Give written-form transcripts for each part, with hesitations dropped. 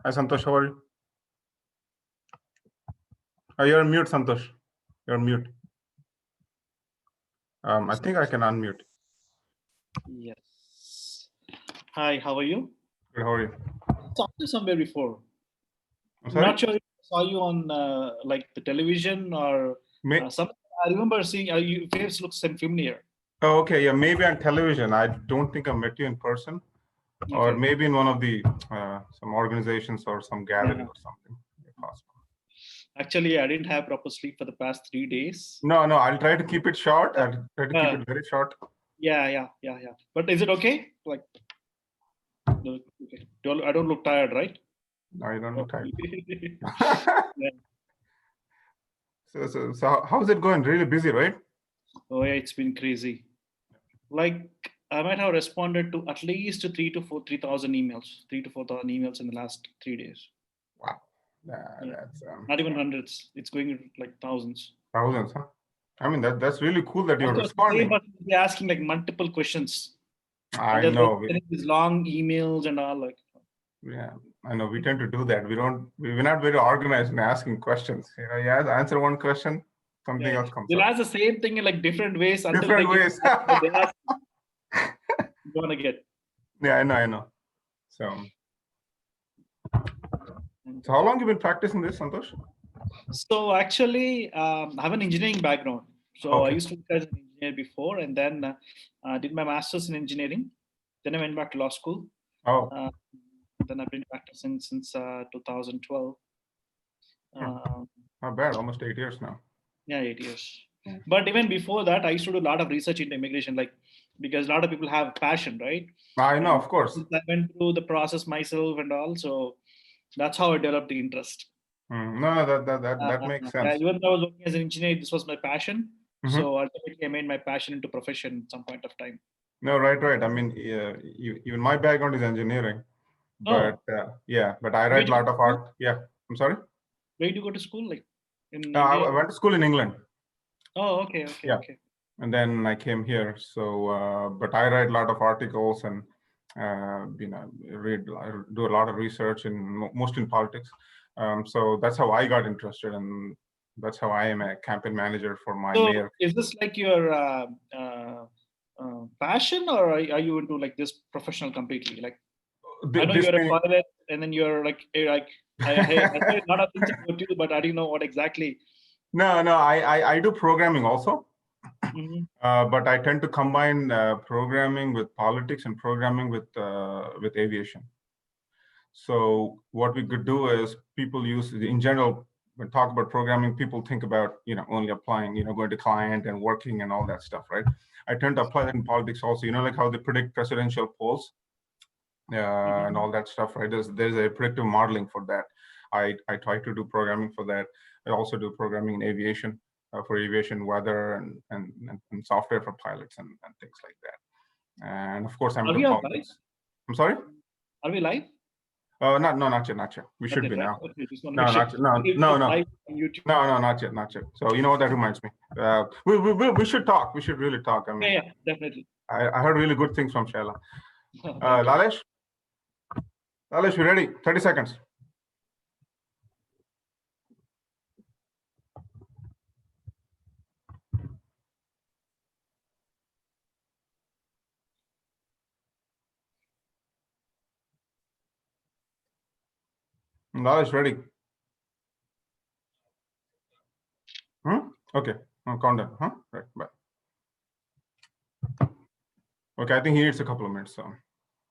Hi, Santosh. How are you? You're on mute, Santosh. You're on mute. I think I can unmute. Yes. Hi, how are you? Good, how are you? Saw you somewhere before. I'm I'm not sorry? sure if I saw you on like the television or May something. I remember seeing your face looks familiar. Oh, okay, yeah, maybe on television. I don't think I met you in person, or Okay. maybe in one of the some organizations or some gathering Yeah. or something. If possible. Actually, I didn't have proper sleep for the past 3 days. No, no, I'll try to keep it short. I'll try to keep Uh, it very short. yeah. But is it okay? Like, no, okay. I don't look tired, right? No, you don't look tired. Okay. Yeah. So how's it going? Really busy, right? Oh yeah, it's been crazy. Like I might have responded to at least 3,000 emails, 3 to 4 thousand emails in the last 3 days. Wow, Yeah, that's not even hundreds. It's going like thousands. thousands, huh? I mean, that's really cool that Of you're course, the same responding. person will be asking like multiple questions, and I then they're know. sending these long emails and all. Like, Yeah, I know we tend to do that. We're not very organized in asking questions. You answer one question, something yeah, else comes they'll up. ask the same thing in like different ways until they Different get ways. back to what they ask. You wanna get. Yeah, I know. So, so how long you been practicing this, Santosh? So actually, I have an engineering background. So I Okay. used to work as an engineer before, and then did my master's in engineering. Then I went back to law school. Oh, Uh, then I've been practicing since 2012. hmm, Uh, not bad. Almost 8 years now. yeah, 8 years. But even before that, I used to do a lot of research into immigration, like because a lot of people have passion, right? I know, And of course. since I went through the process myself and all, so that's how I developed the interest. No, that makes Yeah, sense. even though I was working as an engineer, this was my passion. Hmm. So ultimately, I made my passion into profession at some point of time. No, right. I mean, even my background is engineering, but Oh, yeah, but I where write a did you lot go of to school? art. Yeah, I'm sorry. Where did you go to school? Like in I India? went to school in England. Oh, okay, Yeah. okay. And then I came here. So, but I write a lot of articles and do a lot of research in most in politics. So that's how I got interested, and that's how I am a campaign manager for my So mayor. is this like your passion, or are you into like this professional completely? Like I know This you're a thing. pilot, and then you're like I heard a lot of things about you, but I didn't know what exactly. No, I do programming also. Mhm. But I tend to combine programming with politics and programming with aviation. So what we could do is people use in general when talk about programming, people think about only applying, going to client and working and all that stuff, right? I tend to apply that in politics also. Like how they predict presidential polls and Mhm. all that stuff, right? There's a predictive modeling for that. I try to do programming for that. I also do programming in aviation for aviation weather and software for pilots and things like that. And of course, I'm Are into we on live? politics. I'm sorry. Are we live? Not yet. We Not should yet, be right? now. Okay, just want to make No, sure. not yet. No, If no, it's no, live on YouTube. no, not yet. So you know what? That reminds me. We should talk. We should really talk. I mean, Yeah, definitely. I heard really good things from Shaila. Thank you. Lalesh, Lalesh, you ready? 30 seconds. Lalesh, ready? Hmm? Okay. Countdown. Huh? Right. Bye. Okay. I think he needs a couple of minutes. So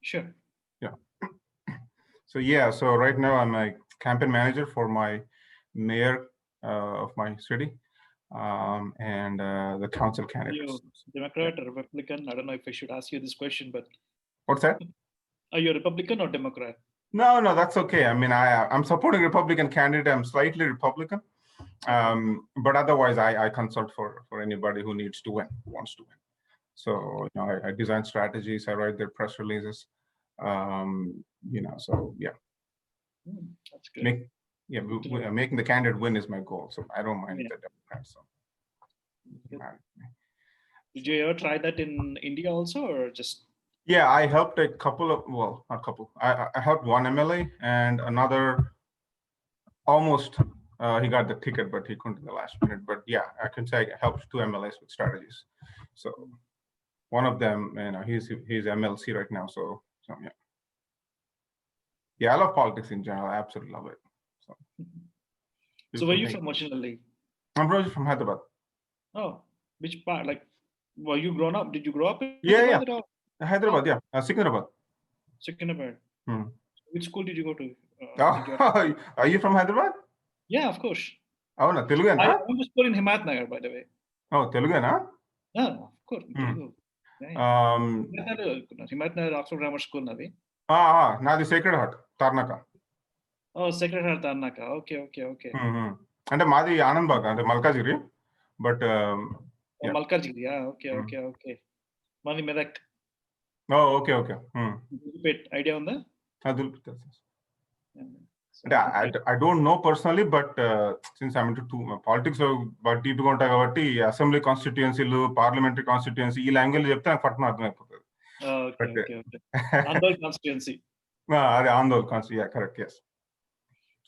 Sure. yeah. So yeah. So right now I'm a campaign manager for my mayor of my city and the council You candidates. Yeah. Democrat or Republican? I don't know if I should ask you this question, but What's that? are you a Republican or Democrat? No, that's okay. I mean, I'm supporting Republican candidate. I'm slightly Republican, Okay. but otherwise, I consult for anybody who needs to win, who wants to win. So I design strategies. I write their press releases. So yeah, That's good. make yeah, Good to know. making the candidate win is my goal. So I don't mind Yeah. the Democrats. So Good. Did you ever try that in India also, or just? Yeah, I helped a couple of, well, not a couple. I helped one MLA and another almost he got the ticket, but he couldn't in the last minute. But yeah, I can say I helped two MLAs with strategies. So one of them, he's MLC right now. So yeah. Yeah, I love politics in general. I absolutely love it. So where are you from originally? I'm originally from Hyderabad. Oh, which part? Like, were you grown up? Did you grow up in Yeah, Hyderabad at all? Hyderabad, yeah. Secunderabad. Secunderabad. Which school did you go to? Are you from Hyderabad? Yeah, of course. అవునా తెలుగేనా? I went to school in Himat Nagar, by the way. తెలుగేనా? Yeah, of course. Telugu. Himat Nagar Oxford Grammar School navi. నాది sacred heart Tarnaka. Oh, Sacred Heart Tarnaka. Okay. అంటే మాది ఆనందబాగ్ అంటే Malkajgiri but Malkajgiri. Okay. మాది Medak. Okay. Idea ఉందా? అంటే I don't know personally, but since I'm into politics లో డీప్గా ఉంటాయి కాబట్టి అసెంబ్లీ కాన్స్టిట్యుయెన్సీలు, పార్లమెంటరీ కాన్స్టిట్యుయెన్సీ ఈ లాంగ్వేజ్ చెప్తే నాకు పట్టణం అర్థమైపోతుంది. ఓకే. ఆందోళ్ కాన్స్టిట్యుయెన్సీ. అదే Andole constituency, correct, yes.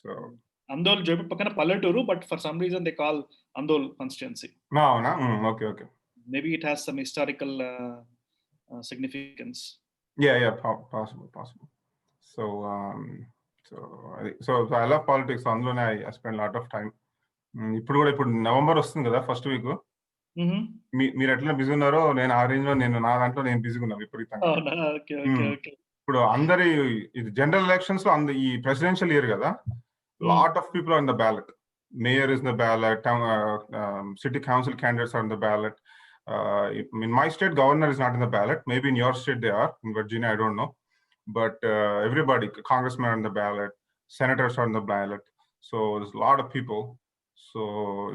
So Andol Jaipur పక్కన పల్లెటూరు, but for some reason they call Andol constituency. అవునా? Okay. Maybe it has some historical significance. Yeah, possible. So I love politics. అందులోనే I spend a lot of time. ఇప్పుడు November వస్తుంది కదా, first week. మీరు ఎట్లా busy ఉన్నారో నేను ఆ రేంజ్ లో నా దాంట్లో నేను బిజీగా ఉన్నా విపరీతంగా. ఇప్పుడు అందరి ఇది జనరల్ ఎలక్షన్స్ లో ఈ ప్రెసిడెన్షియల్ ఇయర్ కదా, lot of people are on the ballot. Mayor is in the ballot, city council candidates are on the ballot. In my state, governor is not in the ballot. Maybe in your state they are. In Virginia, I don't know. But everybody, congressmen are on the ballot, senators are on the ballot. So there's a lot of people. So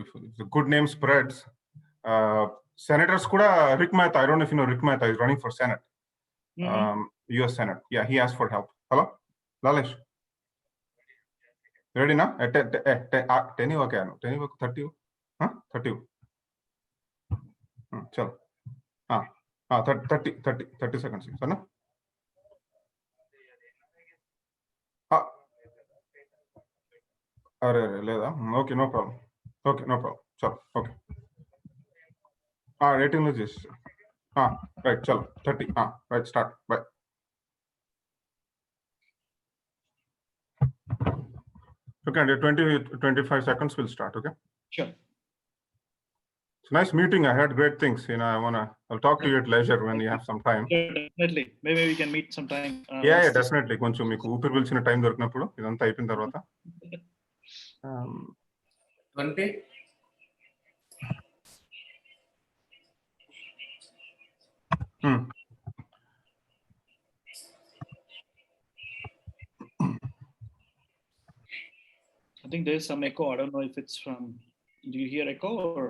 if the good name spreads, senators kuda Rick Mehta, I don't know if you know Rick Mehta, is running for Senate, US Senate. Yeah, he asked for help. Hello, Lalesh. Ready now? 10 okay, 30 30 chalo 30 seconds sana. Arre leda. Okay, no problem. Chalo, okay. Rating lo chesi. Right, chalo 30. Right, start. Bye. Okay, 20-25 seconds will start, okay? Sure. It's a nice meeting. I heard great things. I'll talk to you at leisure when you have some time. Sure, definitely. Maybe we can meet sometime. Yeah, definitely. కొంచెం మీకు ఊపిరి పిలిచిన time దొరికినప్పుడు ఇదంతా అయిపోయిన తర్వాత. 20. I think there's some echo. I don't know if it's from. Do you hear echo or?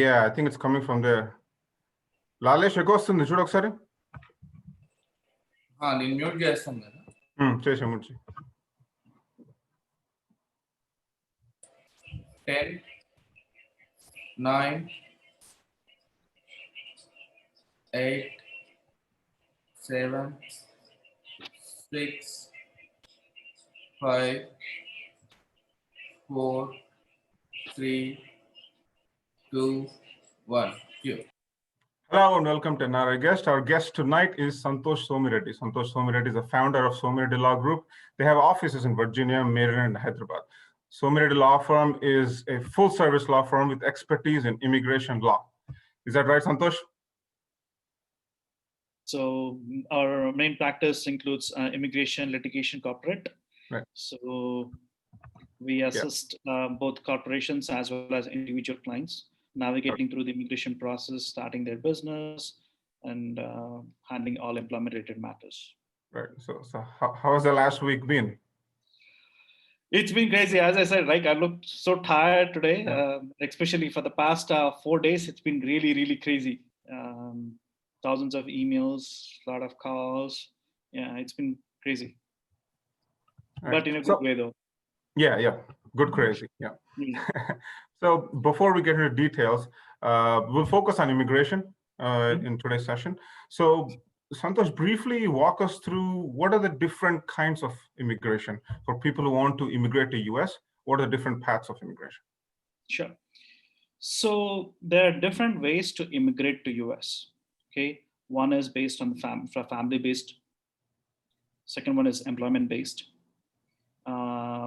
Yeah, I think it's coming from there. Lalesh, echo వస్తుంది చూడు ఒకసారి. నేను మ్యూట్ చేస్తాను కదా. చేసాము. 10, 9, 8, 7, 6, 5, 4, 3, 2, 1. Hello and welcome to another guest. Our guest tonight is Santosh Somireddy. Santosh Somireddy is the founder of Somireddy Law Group. They have offices in Virginia, Maryland, and Hyderabad. Somireddy Law Firm is a full-service law firm with expertise in immigration law. Is that right, Santosh? So our main practice includes immigration, litigation, corporate. Right. So we assist both corporations as well as individual clients navigating through the immigration process, starting their business, and handling all employment-related matters. Right. So how has the last week been? It's been crazy. As I said, right, I looked so tired today, especially for the past 4 days. It's been really, really crazy. Thousands of emails, a lot of calls. Yeah, it's been crazy. Right. But in a good way, though. Yeah. Good crazy. Yeah. So before we get into details, we'll focus on immigration in today's session. So Santosh, briefly walk us through what are the different kinds of immigration for people who want to immigrate to US? What are the different paths of immigration? Sure. So there are different ways to immigrate to US. Okay, one is based on family-based. Second one is employment-based.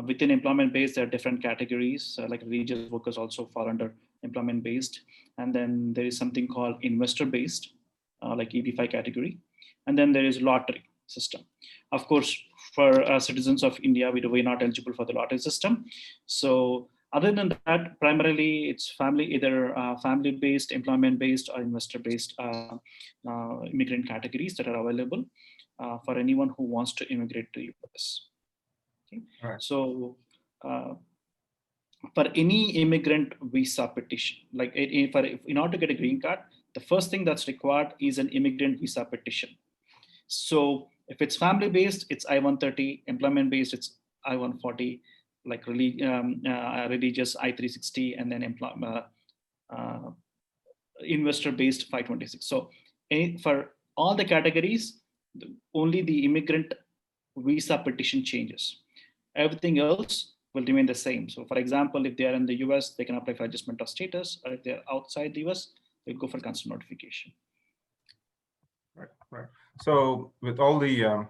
Within employment-based, there are different categories, like religious workers also fall under employment-based. And then there is something called investor-based, like EB5 category. And then there is lottery system. Of course, for citizens of India, we're not eligible for the lottery system. So other than that, primarily it's either family-based, employment-based, or investor-based immigrant categories that are available for anyone who wants to immigrate to US. Okay. Right. So for any immigrant visa petition, like in order to get a green card, the first thing that's required is an immigrant visa petition. So if it's family-based, it's I-130, employment-based, it's I-140, like religious I-360, and then investor-based 526. So for all the categories, only the immigrant visa petition changes. Everything else will remain the same. So for example, if they are in the US, they can apply for adjustment of status, or if they're outside the US, they'll go for consular notification. Right. So with all the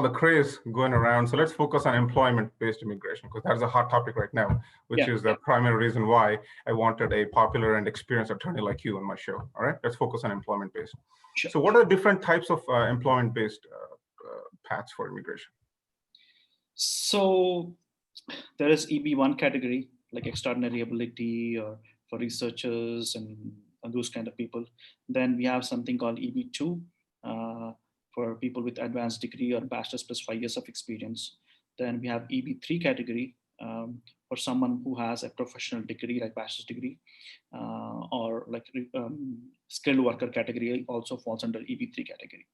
craze going around, so let's focus on employment-based immigration, because that's a hot topic right now, which is the primary reason why I wanted a popular and experienced attorney like you on my show. All right, let's focus on employment-based. Sure. So what are the different types of employment-based paths for immigration? So there is EB1 category, like extraordinary ability, or for researchers and those kind of people. Then we have something called EB2 for people with advanced degree or bachelor's plus 5 years of experience. Then we have EB3 category for someone who has a professional degree, like bachelor's degree, or like skilled worker category also falls under EB3 category.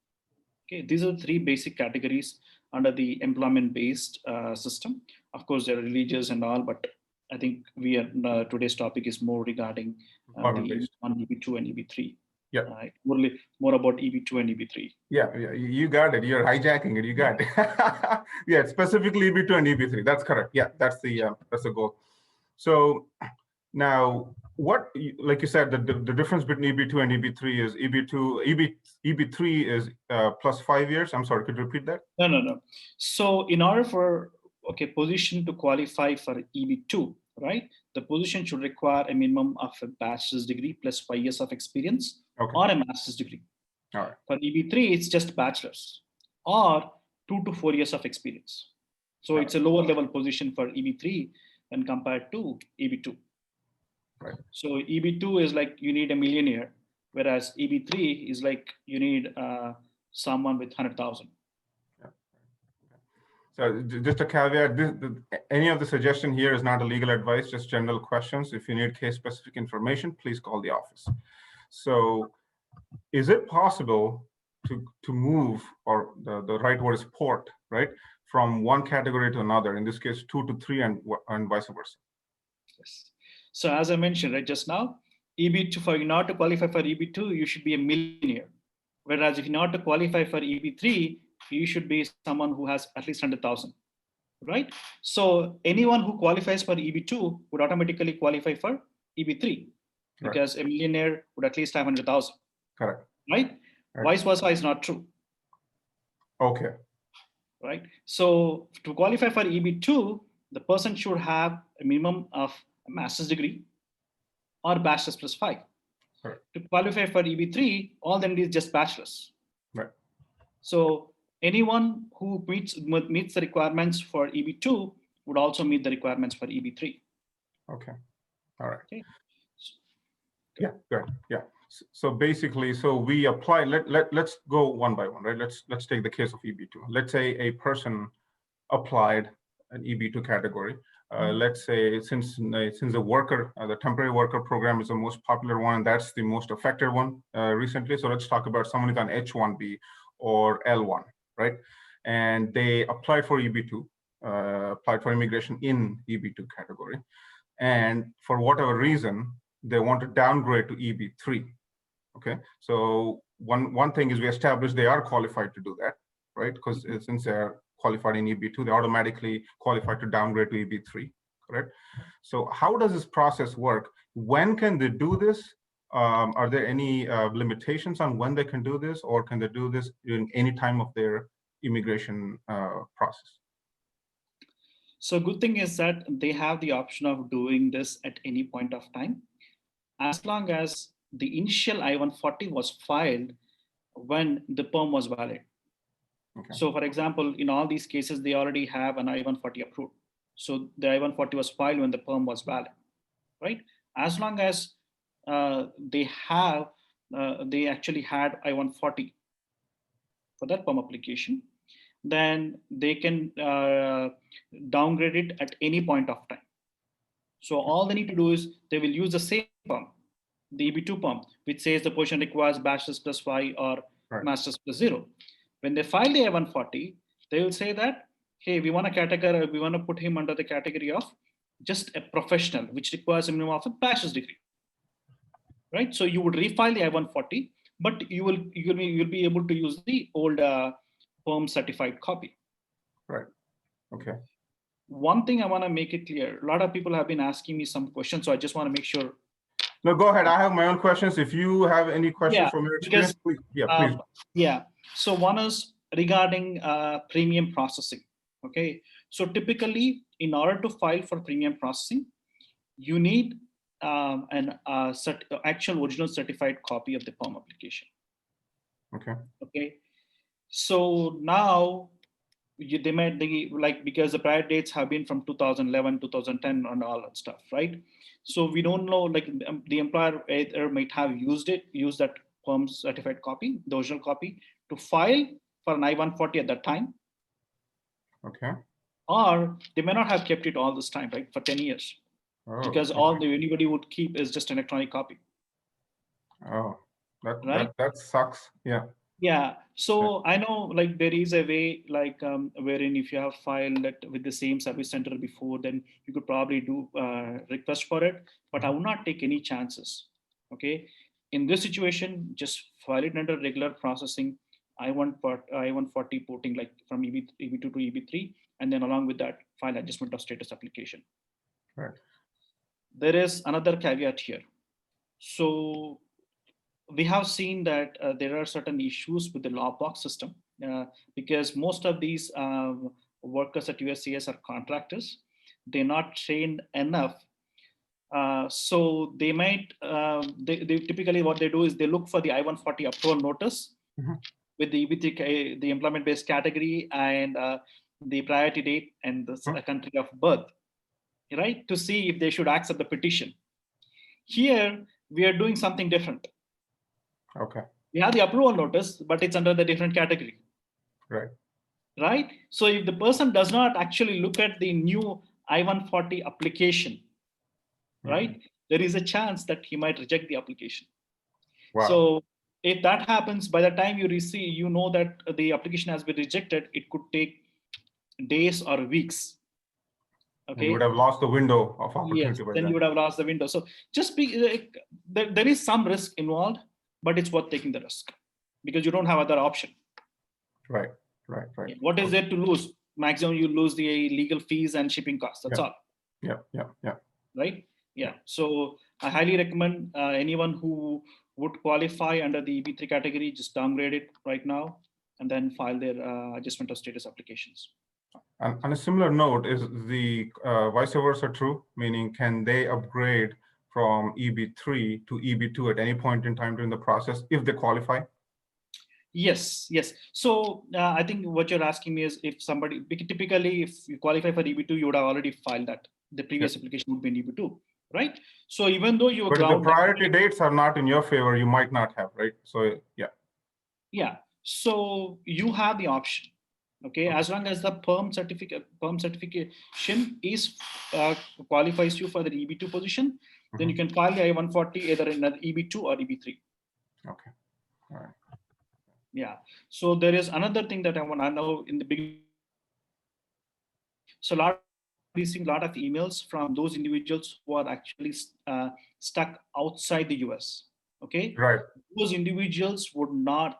Okay, these are three basic categories under the employment-based system. Of course, there are religious and all, but I think today's topic is more regarding the EB1, EB2, and EB3. Yeah, more about EB2 and EB3. Yeah, you got it. You're hijacking it. You got it. Yeah, specifically EB2 and EB3. That's correct. Yeah, that's the goal. So now, like you said, the difference between EB2 and EB3 is EB3 is plus 5 years. I'm sorry, could you repeat that? No. So in order for position to qualify for EB2, right, the position should require a minimum of a bachelor's degree plus 5 years of experience, or a master's degree. All right. For EB3, it's just bachelor's or 2 to 4 years of experience. So it's a lower level position for EB3 when compared to EB2. Right. So EB2 is like you need a millionaire, whereas EB3 is like you need someone with 100,000. Yeah. So just a caveat, any of the suggestion here is not a legal advice, just general questions. If you need case-specific information, please call the office. So is it possible to move, or the right word is port, right, from one category to another, in this case 2 to 3 and vice versa? Yes. So as I mentioned right just now, EB2, for you not to qualify for EB2, you should be a millionaire. Whereas if you not to qualify for EB3, you should be someone who has at least 100,000, right? So anyone who qualifies for EB2 would automatically qualify for EB3, because a millionaire would at least have 100,000. Correct. Right? Vice versa is not true. Okay. Right. So to qualify for EB2, the person should have a minimum of a master's degree or bachelor's plus 5. Right. To qualify for EB3, all they need is just bachelor's. Right. So anyone who meets the requirements for EB2 would also meet the requirements for EB3. Okay. All right. Okay. Yeah, good. Yeah. So basically, so we apply, let's go one by one, right? Let's take the case of EB2. Let's say a person applied an EB2 category. Let's say since the worker, the temporary worker program is the most popular one, that's the most affected one recently. So let's talk about someone with an H1B or L1, right? And they applied for EB2, applied for immigration in EB2 category. And for whatever reason, they want to downgrade to EB3. Okay, so one thing is we established they are qualified to do that, right? Because since they're qualified in EB2, they automatically qualified to downgrade to EB3, correct? So how does this process work? When can they do this? Are there any limitations on when they can do this, or can they do this during any time of their immigration process? So good thing is that they have the option of doing this at any point of time, as long as the initial I-140 was filed when the perm was valid. Okay. So for example, in all these cases, they already have an I-140 approved. So the I-140 was filed when the perm was valid, right? As long as they actually had I-140 for that perm application, then they can downgrade it at any point of time. So all they need to do is they will use the same perm, the EB2 perm, which says the position requires bachelor's plus 5 or master's plus 0. When they file the I-140, they will say that, hey, we want to put him under the category of just a professional, which requires a minimum of a bachelor's degree, right? So you would refile the I-140, but you'll be able to use the old perm certified copy. Right. Okay. One thing I want to make it clear, a lot of people have been asking me some questions, so I just want to make sure. No, go ahead. I have my own questions. If you have any questions from your experience, please. Yeah, please. Yeah. So one is regarding premium processing. Okay. So typically, in order to file for premium processing, you need an actual original certified copy of the perm application. Okay. Okay. So now because the prior dates have been from 2011, 2010, and all that stuff, right? So we don't know, like the employer either might have used that perm certified copy, the original copy, to file for an I-140 at that time. Okay. Or they may not have kept it all this time, right, for 10 years. Because all anybody would keep is just an electronic copy. Oh, right? that sucks. Yeah. Yeah. So I know, like, there is a way, like, wherein if you have filed it with the same service center before, then you could probably do request for it. But I would not take any chances. Okay. In this situation, just file it under regular processing. I-140 porting, like from EB2 to EB3, and then along with that, file adjustment of status application. Right. There is another caveat here. So we have seen that there are certain issues with the lockbox system because most of these workers at USCIS are contractors. They're not trained enough. So they might, they typically what they do is they look for the I-140 approval notice with the EB3, the employment-based category, and the priority date and the country of birth, right? To see if they should accept the petition. Here, we are doing something different. Okay. We have the approval notice, but it's under the different category. Right. Right. So if the person does not actually look at the new I-140 application, right, there is a chance that he might reject the application. Wow. So if that happens, by the time you receive, you know that the application has been rejected, it could take days or weeks. Okay. You would have lost the window of opportunity. Yes, then you would have lost the window. So just there is some risk involved, but it's worth taking the risk because you don't have other option. Right. What is there to lose? Maximum you lose the legal fees and shipping costs. That's all. Yeah. Right? Yeah. So I highly recommend anyone who would qualify under the EB3 category, just downgrade it right now and then file their adjustment of status applications. And on a similar note, is the vice versa true? Meaning, can they upgrade from EB3 to EB2 at any point in time during the process if they qualify? Yes. So I think what you're asking me is if somebody, typically if you qualify for EB2, you would have already filed that. The previous application would be in EB2, right? So even though you but if the priority dates are not in your favor, you might not have, right? So yeah. So you have the option. Okay, as long as the perm certification is qualifies you for the EB2 position, then you can file the I-140 either in EB2 or EB3. Okay, all right. Yeah. So there is another thing that I want to know in the beginning. So receiving a lot of emails from those individuals who are actually stuck outside the US. Okay, Right. those individuals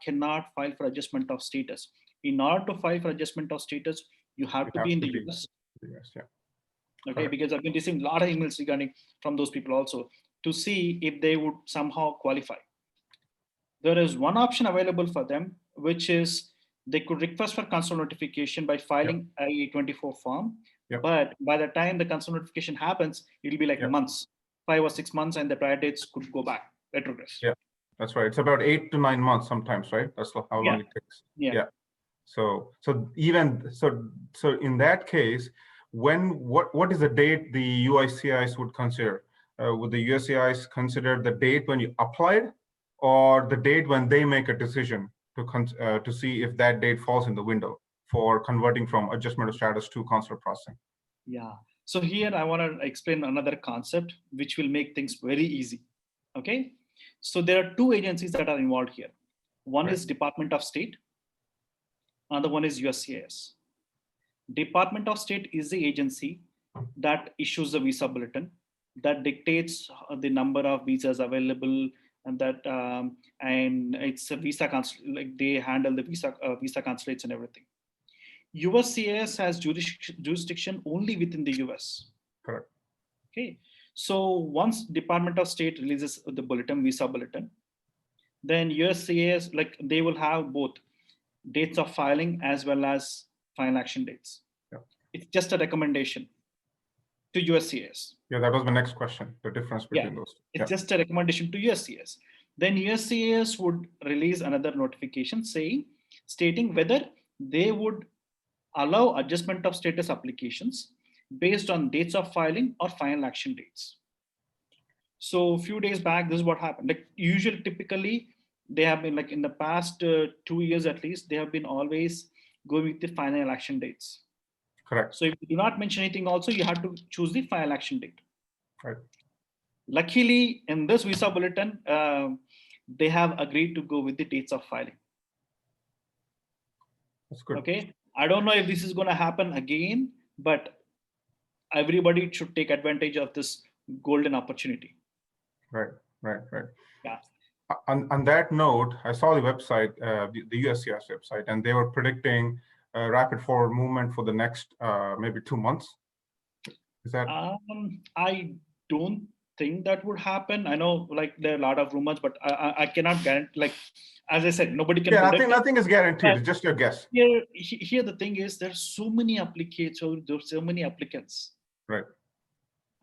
cannot file for adjustment of status. In order to file for adjustment of status, you have You to have be in to the be. US. Yes. Yeah. Okay, Correct. because I've been receiving a lot of emails regarding from those people also to see if they would somehow qualify. There is one option available for them, which is they could request for consular notification by filing a 24 form. Yep. But by the time the consular notification happens, it'll be like Yep. months, 5 or 6 months, and the prior dates could go back, retrogress. Yeah. That's right. It's about 8 to 9 months sometimes, right? That's how long it takes. Yeah. So in that case, what is the date the USCIS would consider? Would the USCIS consider the date when you applied, or the date when they make a decision to see if that date falls in the window for converting from adjustment of status to consular processing? Yeah. So here I want to explain another concept which will make things very easy. Okay. So there are two agencies that are involved here. One Right. is Department of State. Another one is USCIS. Department of State is the agency that issues the visa bulletin, that dictates the number of visas available, and that and it's a visa like they handle the visa consulates and everything. USCIS has jurisdiction only within the US. Correct. Okay, so once Department of State releases the bulletin, visa bulletin, then USCIS, like, they will have both dates of filing as well as final action dates. Yeah. It's just a recommendation to USCIS. Yeah, that was my next question. The difference between those two. It's just a recommendation to USCIS. Then USCIS would release another notification stating whether they would allow adjustment of status applications based on dates of filing or final action dates. So a few days back, this is what happened. Like, usually, typically, they have been, like, in the past 2 years at least, they have been always going with the final action dates. Correct. So if you do not mention anything, also you have to choose the final action date. Right. Luckily, in this visa bulletin, they have agreed to go with the dates of filing. That's good. Okay. I don't know if this is going to happen again, but everybody should take advantage of this golden opportunity. Right. Yeah. On that note, I saw the website, the USCIS website, and they were predicting rapid forward movement for the next maybe 2 months. Is that? I don't think that would happen. I know, like, there are a lot of rumors, but I cannot guarantee. Like, as I said, nobody can. Yeah, nothing is guaranteed. It's just your guess. Here the thing is, there's so many applicants, so there's so many applicants. Right.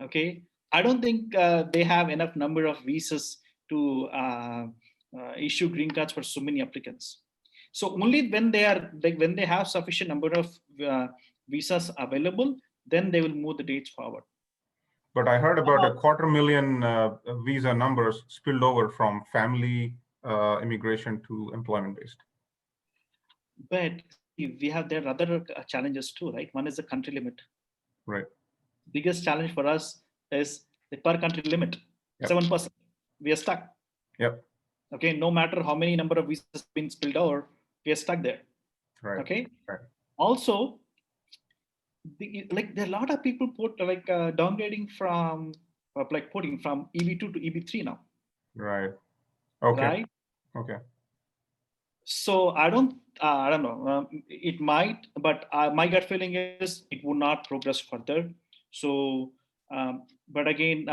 Okay, I don't think they have enough number of visas to issue green cards for so many applicants. So only when they have sufficient number of visas available, then they will move the dates forward. But I heard about 250,000 visa numbers spilled over from family immigration to employment based. But there are other challenges too, right? One is the country limit. Right. Biggest challenge for us is the per country limit. 7%. We are stuck. Yep. Okay. No matter how many number of visas have been spilled over, we are stuck there. Right. Okay. Right. Also, there are a lot of people downgrading from putting from EB2 to EB3 now. Right. Okay. Right. Okay. So I don't know. It might, but my gut feeling is it would not progress further. So, but again,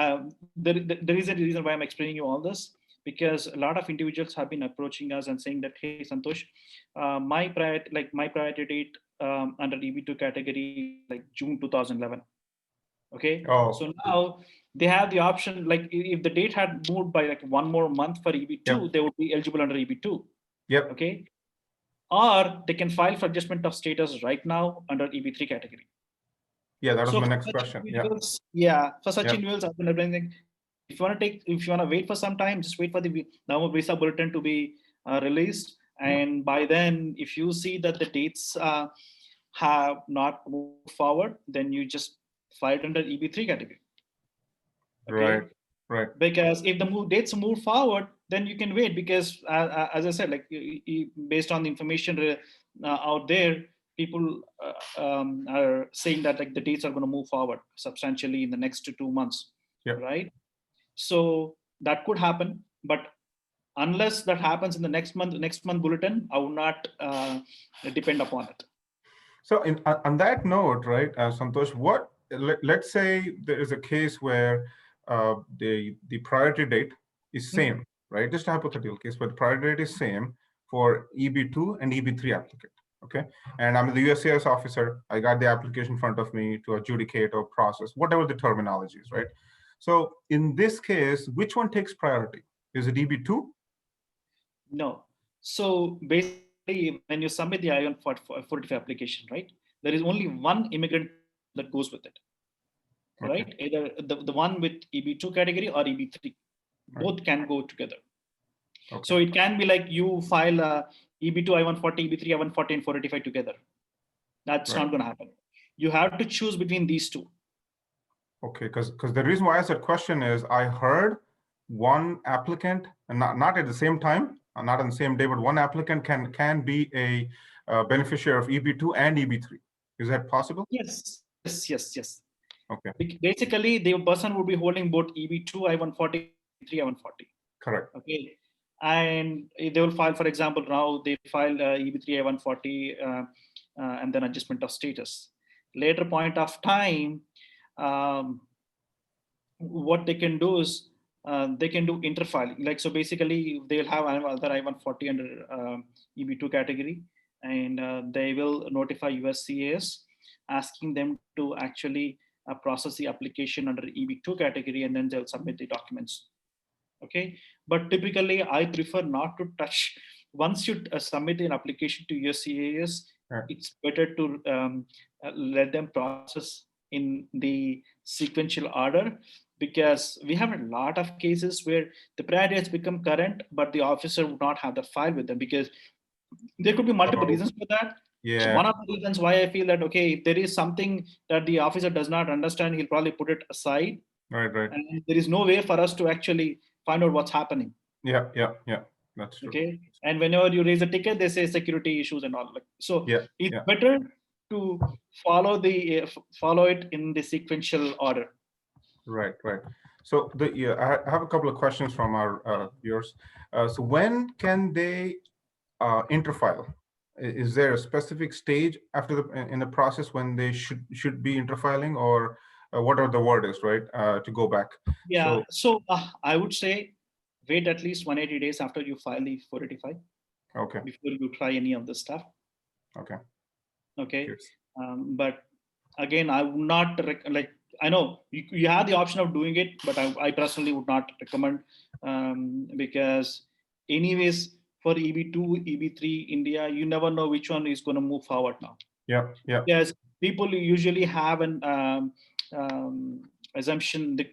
there is a reason why I'm explaining you all this, because a lot of individuals have been approaching us and saying that, hey, Santosh, my priority date under EB2 category, like June 2011. Okay. Oh. So now they have the option, like, if the date had moved by like 1 more month for EB2, they would be eligible under EB2. Yep. Okay. Or they can file for adjustment of status right now under EB3 category. Yeah, that was my next question. Yeah. For such individuals, I've been advising, if you want to wait for some time, just wait for the November visa bulletin to be released. And by then, if you see that the dates have not moved forward, then you just file it under EB3 category. Okay? Right. Because if the dates move forward, then you can wait, because as I said, like, based on the information out there, people are saying that, like, the dates are going to move forward substantially in the next 2 months. Yep. Right. So that could happen, but unless that happens in the next month bulletin, I would not depend upon it. So on that note, right, Santosh, let's say there is a case where the priority date is same, right? Just a hypothetical case, but the priority date is same for EB2 and EB3 applicant, okay? And I'm the USCIS officer. I got the application in front of me to adjudicate or process, whatever the terminology is, right? So in this case, which one takes priority? Is it EB2? No. So basically, when you submit the I-145 application, right, there is only one immigrant that goes with it, Okay. right? Either the one with EB2 category or EB3. Right. Both can go together. Okay. So it can be like you file a EB2, I-140, EB3, I-140, and 485 together. That's Right. not going to happen. You have to choose between these two. Okay, because the reason why I asked that question is I heard one applicant, and not at the same time, not on the same day, but one applicant can be a beneficiary of EB2 and EB3. Is that possible? Yes. Okay. Basically, the person would be holding both EB2, I-140, EB3, I-140. Correct. Okay. And they will file, for example, now they file EB3, I-140, and then adjustment of status. Later point of time, what they can do is they can do interfiling. Like, so basically they'll have other I-140 under EB2 category, and they will notify USCIS asking them to actually process the application under EB2 category, and then they'll submit the documents. Okay, but typically I prefer not to touch. Once you submit an application to USCIS, Right. it's better to let them process in the sequential order, because we have a lot of cases where the priority has become current, but the officer would not have the file with them, because there could be multiple Oh, reasons for that. yeah. One of the reasons why I feel that, okay, if there is something that the officer does not understand, he'll probably put it aside. Right. And there is no way for us to actually find out what's happening. Yeah. That's true. Okay. And whenever you raise a ticket, they say security issues and all. So Yeah. it's better to follow it in the sequential order. Right. So I have a couple of questions from our viewers. So when can they interfile? Is there a specific stage in the process when they should be interfiling, or whatever the word is, right? To go back. Yeah. So I would say wait at least 180 days after you file the 485. Okay. Before you try any of the stuff. Okay. But again, I would not like. I know you have the option of doing it, but I personally would not recommend, because anyways, for EB2, EB3 India, you never know which one is going to move forward now. Yeah. Because people usually have an assumption that,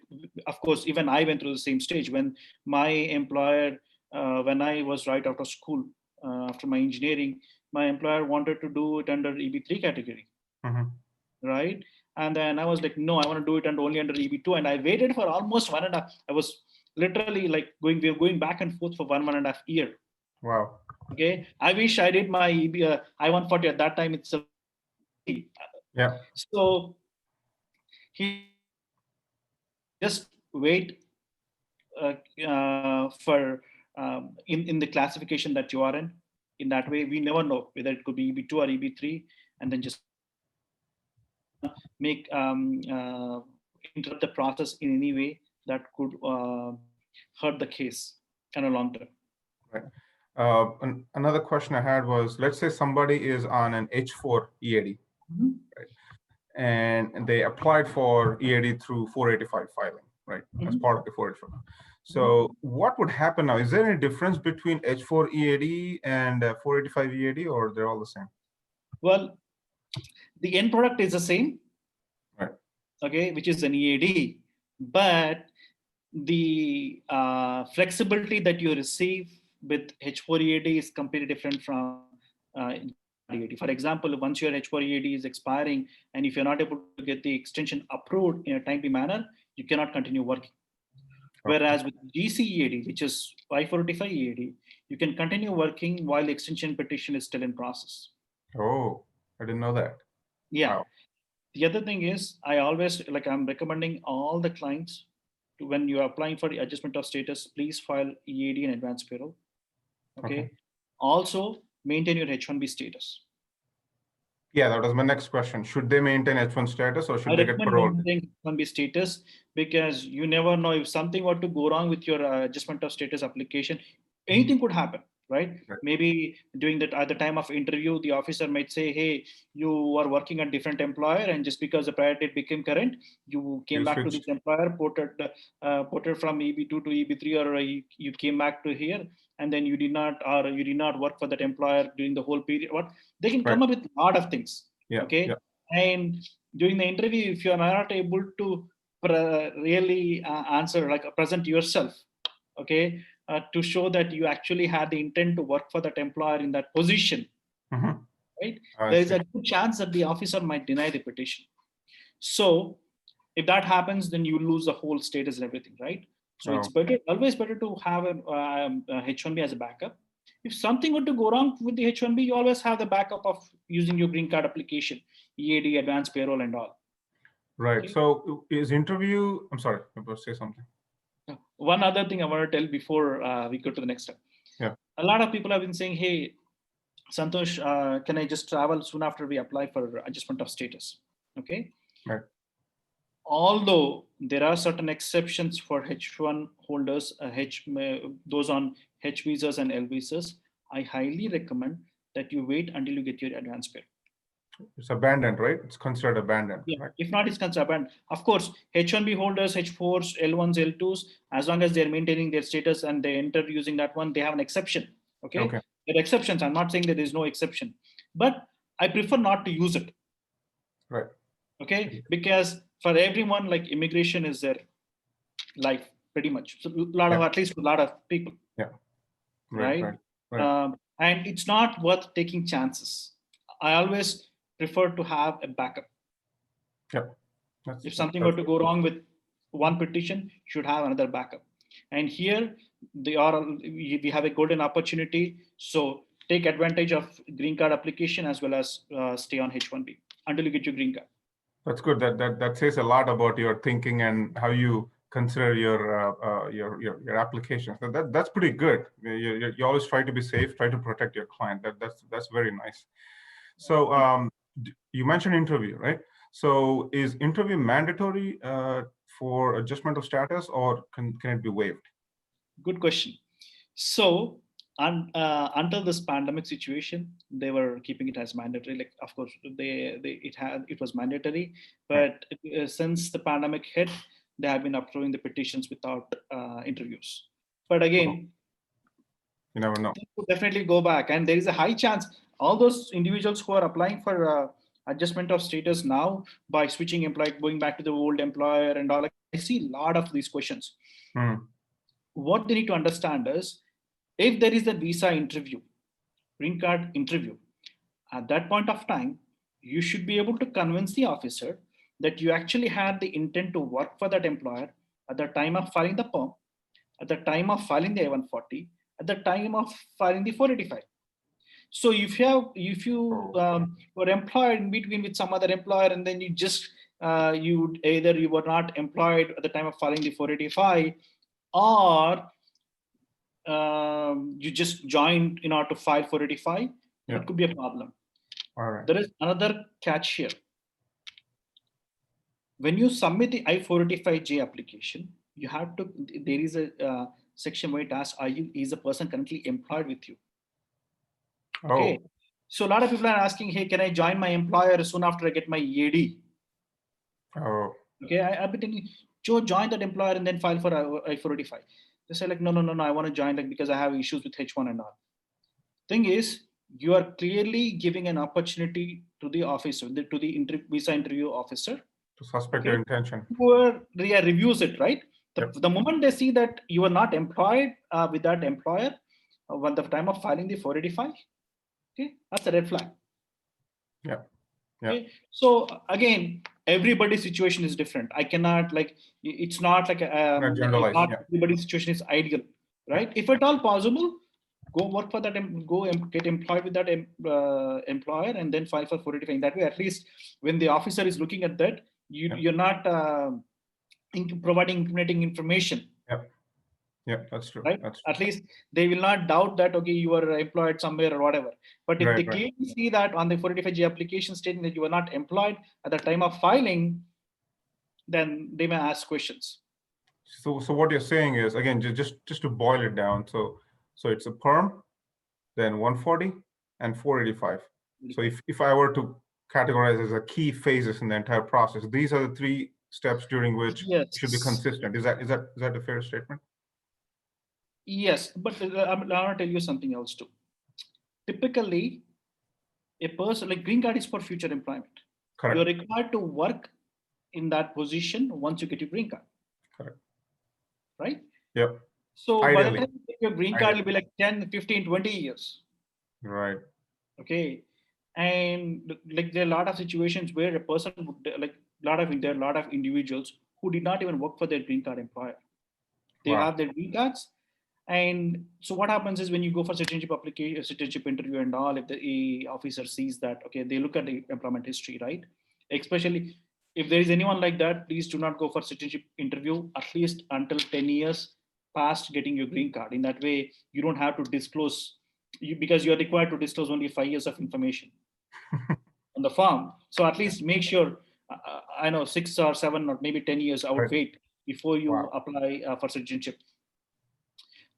of course, even I went through the same stage when my employer, when I was right out of school, after my engineering, my employer wanted to do it under EB3 category. Right. And then I was like, no, I want to do it only under EB2. And I waited for almost 1.5. I was literally like we were going back and forth for 1.5 years. Wow. Okay. I wish I did my I-140 at that time itself. Yeah. So he just wait for in the classification that you are in. In that way, we never know whether it could be EB2 or EB3, and then just make interrupt the process in any way that could hurt the case in a long term. Right. Another question I had was, let's say somebody is on an H4 EAD, right? And they applied for EAD through 485 filing, right? As part of the 485. So what would happen now? Is there any difference between H4 EAD and 485 EAD, or they're all the same? Well, the end product is the same, right? Okay, which is an EAD, but the flexibility that you receive with H4 EAD is completely different from EAD. For example, once your H4 EAD is expiring, and if you're not able to get the extension approved in a timely manner, you cannot continue working. Whereas with GC EAD, which is I-485 EAD, you can continue working while the extension petition is still in process. Oh, I didn't know that. Yeah. Wow. The other thing is, I always I'm recommending all the clients when you are applying for the adjustment of status, please file EAD and advance payroll. Okay. Also maintain your H1B status. Yeah, that was my next question. Should they maintain H1 status or should they get recommend paroled? maintaining H1B status, because you never know if something were to go wrong with your adjustment of status application, anything could happen, right? Right. Maybe during that at the time of interview, the officer might say, hey, you are working at different employer, and just because the prior date became current, you came You back to switched. this employer, ported from EB2 to EB3, or you came back to here, and then you did not work for that employer during the whole period. What they can come up with a lot of things. Yeah. Okay. Yeah. And during the interview, if you are not able to really answer, like present yourself, okay, to show that you actually had the intent to work for that employer in that position, right? There is a good chance that the officer might deny the petition. So if that happens, then you lose the whole status and everything, right? So it's always better to have a H1B as a backup. If something were to go wrong with the H1B, you always have the backup of using your green card application, EAD, advanced payroll, and all. Right. Okay. So is interview, I'm sorry, I was say something. One other thing I want to tell before we go to the next step. Yeah. A lot of people have been saying, hey, Santosh, can I just travel soon after we apply for adjustment of status? Okay. Right. Although there are certain exceptions for H1 holders, those on H visas and L visas, I highly recommend that you wait until you get your advance pay. It's abandoned, right? It's considered abandoned. Yeah. Right? If not, it's considered abandoned. Of course, H1B holders, H4s, L1s, L2s, as long as they're maintaining their status and they enter using that one, they have an exception. Okay. There are exceptions. I'm not saying that there's no exception, but I prefer not to use it. Right. Okay. Because for everyone, like immigration is their life pretty much. So at least a lot of people. Yeah. Right. And it's not worth taking chances. I always prefer to have a backup. Yeah. If something were to go wrong with one petition, you should have another backup. And here we have a golden opportunity. So take advantage of green card application as well as stay on H1B until you get your green card. That's good. That says a lot about your thinking and how you consider your applications. That's pretty good. You always try to be safe, try to protect your client. That's very nice. So you mentioned interview, right? So is interview mandatory for adjustment of status, or can it be waived? Good question. So until this pandemic situation, they were keeping it as mandatory. Like, of course, it was mandatory, but since the pandemic hit, they have been approving the petitions without interviews. But again, you never know. Definitely go back, and there is a high chance all those individuals who are applying for adjustment of status now by switching employer, going back to the old employer and all. I see a lot of these questions. What they need to understand is, if there is a visa interview, green card interview, at that point of time, you should be able to convince the officer that you actually had the intent to work for that employer at the time of filing the perm, at the time of filing the I-140, at the time of filing the 485. So if you were employed in between with some other employer, and then you just you were not employed at the time of filing the 485, or you just joined in order to file 485, that could be a problem. All right. There is another catch here. When you submit the I-485J application, you have to, there is a section where it asks, is the person currently employed with you? Okay. So a lot of people are asking, hey, can I join my employer soon after I get my EAD? Okay, I've been telling you, join that employer and then file for I-485. They say like, no, I want to join because I have issues with H1 and all. Thing is, you are clearly giving an opportunity to the officer, to the visa interview officer, to suspect your intention. Who reviews it, right? The moment they see that you are not employed with that employer at the time of filing the 485, okay, that's a red flag. Yeah. Okay? So again, everybody's situation is different. I cannot it's not like everybody's situation is ideal, right? If at all possible, go work for that, get employed with that employer and then file for 485. In that way, at least when the officer is looking at that, you're not providing incriminating information. Yeah, that's true. Right? That's true. At least they will not doubt that, okay, you were employed somewhere or whatever. But if they clearly see that on the 485G application stating that you were not employed at the time of filing, then they may ask questions. So what you're saying is, again, just to boil it down. So it's a perm, then 140 and 485. So if I were to categorize as a key phases in the entire process, these are the 3 steps during which you should be consistent. Is that a fair statement? Yes, but I'm going to tell you something else too. Typically, a person like green card is for future employment. Correct. You're required to work in that position once you get your green card. Correct. Right? Yep. So by Ideally. the time you get your green card, it'll be like 10, 15, 20 years. Right. Okay. And like there are a lot of situations where a person would there are a lot of individuals who did not even work for their green card employer. They have their green cards. And so what happens is when you go for citizenship application, citizenship interview and all, if the officer sees that, okay, they look at the employment history, right? Especially if there is anyone like that, please do not go for citizenship interview at least until 10 years past getting your green card. In that way, you don't have to disclose because you're required to disclose only 5 years of information on the form. So at least make sure, I know 6 or 7 or maybe 10 years, I would wait before you apply for citizenship.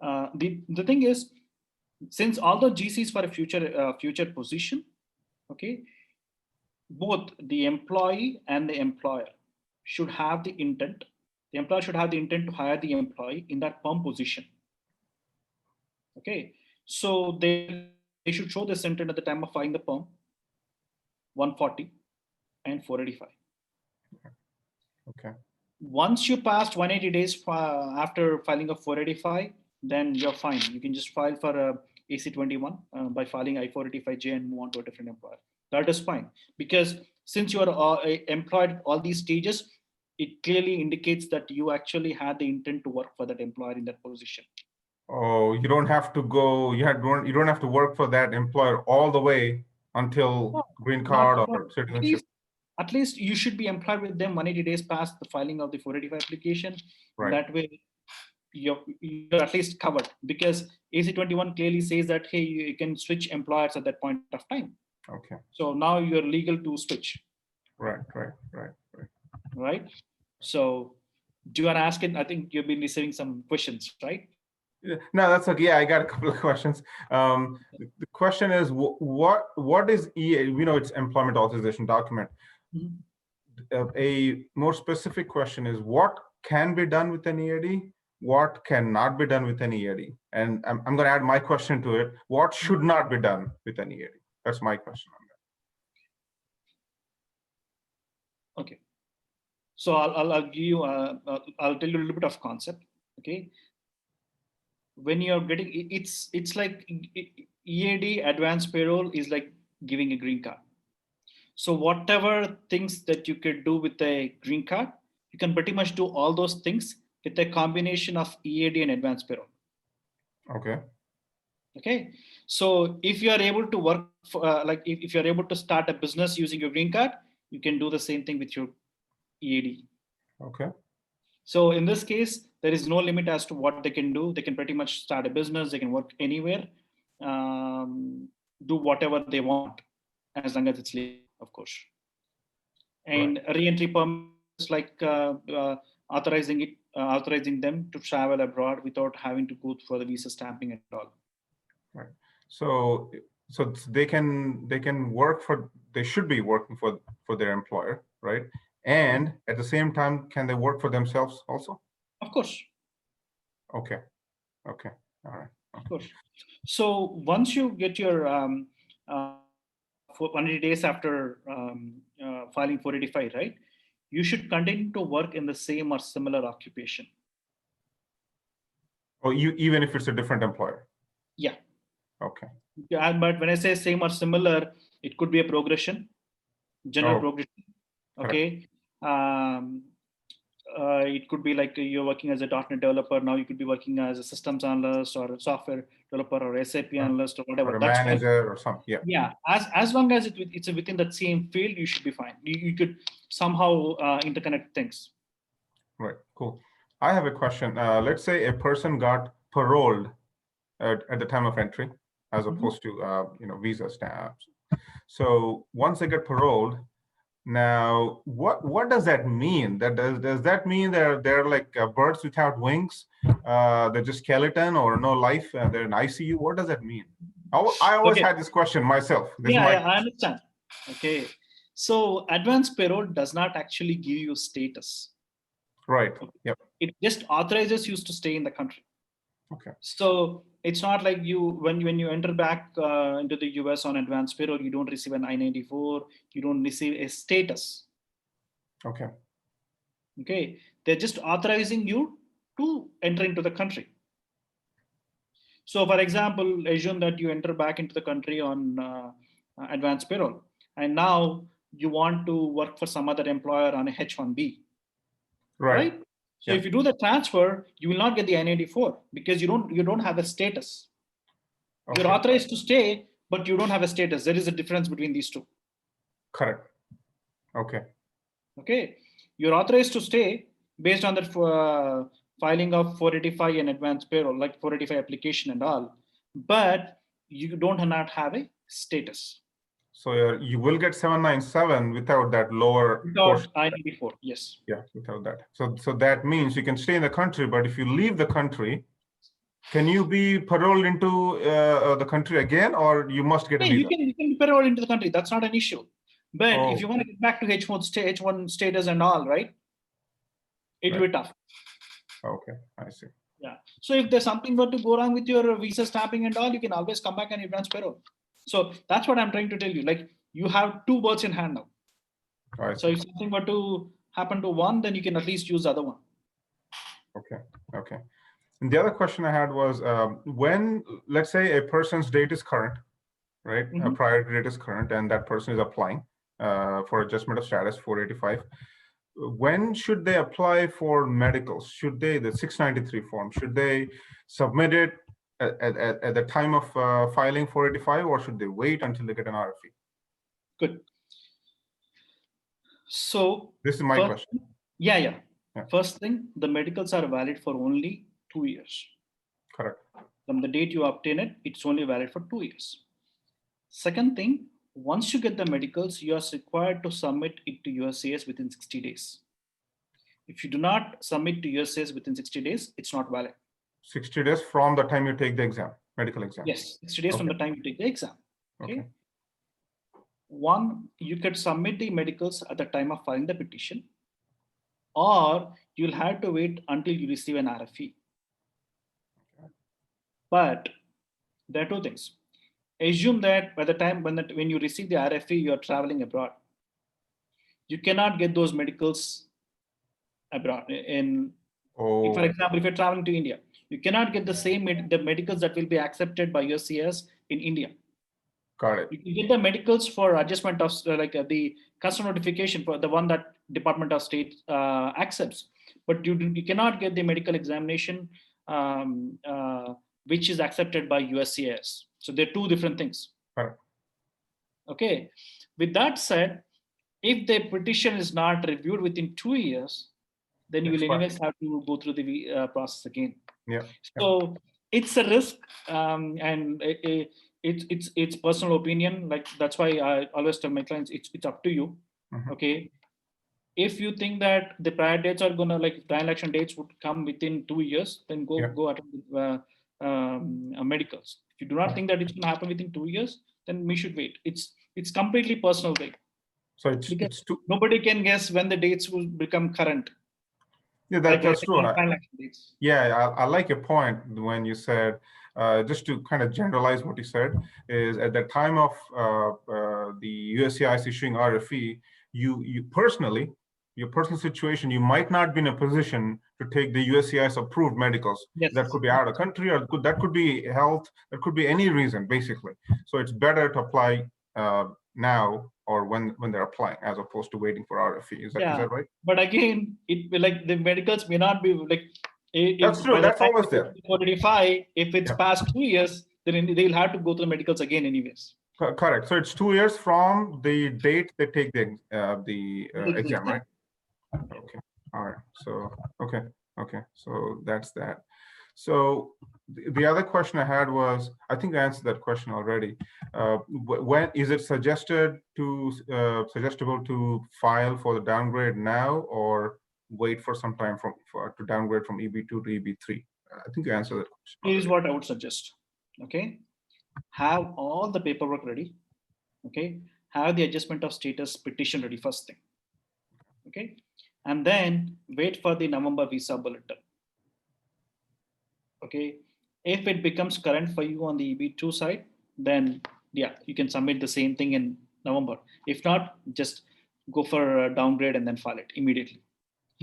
The thing is, since all the GCs for a future position, okay, both the employee and the employer should have the intent. The employer should have the intent to hire the employee in that perm position. Okay, so they should show this intent at the time of filing the perm, 140 and 485. Okay. Once you passed 180 days after filing of 485, then you're fine. You can just file for AC21 by filing I-485J and move on to a different employer. That is fine, because since you are employed all these stages, it clearly indicates that you actually had the intent to work for that employer in that position. Oh, you don't have to go. You don't have to work for that employer all the way until green card or citizenship. At least you should be employed with them 180 days past the filing of the 485 application. Right. That way, you're at least covered, because AC21 clearly says that, hey, you can switch employers at that point of time. Okay. So now you're legal to switch. Right. So do you want to ask it? I think you've been receiving some questions, right? No, that's okay. Yeah, I got a couple of questions. The question is, what is EA? We know it's employment authorization document. Mm-hmm. A more specific question is, what can be done with an EAD? What cannot be done with an EAD? And I'm going to add my question to it. What should not be done with an EAD? That's my question on that. Okay. So I'll give you, I'll tell you a little bit of concept. Okay. When you're getting, it's like EAD, advanced payroll, is like giving a green card. So whatever things that you could do with a green card, you can pretty much do all those things with a combination of EAD and advanced payroll. Okay. So if you are able to work for, if you're able to start a business using your green card, you can do the same thing with your EAD. Okay. So in this case, there is no limit as to what they can do. They can pretty much start a business. They can work anywhere, do whatever they want, as long as it's legal, of course. And re-entry permits, like authorizing them to travel abroad without having to go for the visa stamping and all. Right. So they can work for. They should be working for their employer, right? And at the same time, can they work for themselves also? Of course. Okay. All right. Of course. So once you get your 180 days after filing 485, right? You should continue to work in the same or similar occupation. Oh, even if it's a different employer? Yeah. Okay. Yeah, but when I say same or similar, it could be a progression, general progression. Okay. It could be like you're working as a .NET developer. Now you could be working as a systems analyst or a software developer or SAP analyst or whatever. Or a manager or something. Yeah. Yeah. As long as it's within that same field, you should be fine. You could somehow interconnect things. Right. Cool. I have a question. Let's say a person got paroled at the time of entry, as opposed to visa stamps. So once they get paroled, now what does that mean? Does that mean they're like birds without wings? They're just skeleton or no life? They're in ICU. What does that mean? I always Okay. had this question myself. Yeah, I understand. Okay. So advance parole does not actually give you status. Right. Okay. Yep. It just authorizes you to stay in the country. Okay. So it's not like when you enter back into the US on advance parole, you don't receive an I-94, you don't receive a status. Okay. Okay. They're just authorizing you to enter into the country. So for example, assume that you enter back into the country on advance parole, and now you want to work for some other employer on a H-1B, right? So if you do the transfer, you will not get the I-94 because you don't have a status. Okay. You're authorized to stay, but you don't have a status. There is a difference between these two. Correct. Okay. Okay. You're authorized to stay based on the filing of 485 and advance payroll, like 485 application and all, but you not have a status. So you will get 797 without that lower portion. I-94, yes. Yeah, without that. So that means you can stay in the country, but if you leave the country, can you be paroled into the country again, or you must get a visa? You can be paroled into the country. That's not an issue. But if you want to get back to H1 status and all, right, it will be tough. Okay, I see. Yeah. So if there's something were to go wrong with your visa stamping and all, you can always come back and advance parole. So that's what I'm trying to tell you. Like you have two birds in hand now. So if something were to happen to one, then you can at least use the other one. Okay. Okay. And the other question I had was when, let's say, a person's date is current, right? A prior date is current, and that person is applying for adjustment of status 485. When should they apply for medicals? Should they, the 693 form, should they submit it at the time of filing 485, or should they wait until they get an RFE? Good. So this is my question. Yeah. First thing, the medicals are valid for only 2 years. Correct. From the date you obtain it, it's only valid for 2 years. Second thing, once you get the medicals, you are required to submit it to USCIS within 60 days. If you do not submit to USCIS within 60 days, it's not valid. 60 days from the time you take the exam, medical exam? Yes, 60 days from the time you take the exam. Okay. One, you could submit the medicals at the time of filing the petition, or you'll have to wait until you receive an RFE. But there are two things. Assume that by the time when you receive the RFE, you're traveling abroad. You cannot get those medicals abroad. For example, if you're traveling to India, you cannot get the medicals that will be accepted by USCIS in India. Got it. You can get the medicals for adjustment of the custom notification for the one that Department of State accepts, but you cannot get the medical examination which is accepted by USCIS. So they're two different things. Right. Okay. With that said, if the petition is not reviewed within 2 years, then you will anyways have to go through the process again. Yeah. So it's a risk, and it's personal opinion. Like that's why I always tell my clients, it's up to you. Okay. If you think that the prior dates are gonna prior election dates would come within 2 years, then go at medicals. If you do not think that it's gonna happen within 2 years, then we should wait. It's completely personal thing. So it's nobody can guess when the dates will become current. Yeah, that's true. I like your point when you said, just to kind of generalize what you said, is at the time of the USCIS issuing RFE, you personally, your personal situation, you might not be in a position to take the USCIS approved medicals. Yes. That could be out of country, or that could be health, that could be any reason, basically. So it's better to apply now or when they're applying, as opposed to waiting for RFE. Is that right? But again, it the medicals may not be that's true. That's always there. 485, if it's past 2 years, then they'll have to go to the medicals again anyways. Correct. So it's 2 years from the date they take the exam, right? Okay. All right. So, okay. Okay. So that's that. So the other question I had was, I think I answered that question already. When is it suggestible to file for the downgrade now, or wait for some time to downgrade from EB2 to EB3? I think I answered that question Here's already. what I would suggest. Okay, have all the paperwork ready. Okay, have the adjustment of status petition ready first thing. Okay, and then wait for the November visa bulletin. Okay, if it becomes current for you on the EB2 side, then yeah, you can submit the same thing in November. If not, just go for a downgrade and then file it immediately.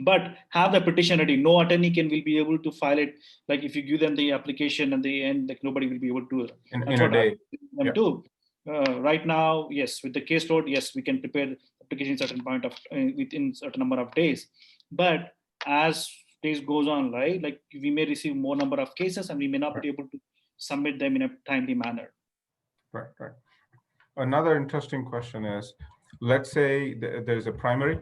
But have the petition ready. No attorney will be able to file it. Like if you give them the application and the end, like nobody will be able to. In a day. Them do. Right now, yes, with the case load, yes, we can prepare the application certain point of within certain number of days. But as days goes on, right, like we may receive more number of cases and we may not be able to submit them in a timely manner. Right, right. Another interesting question is, let's say there's a primary,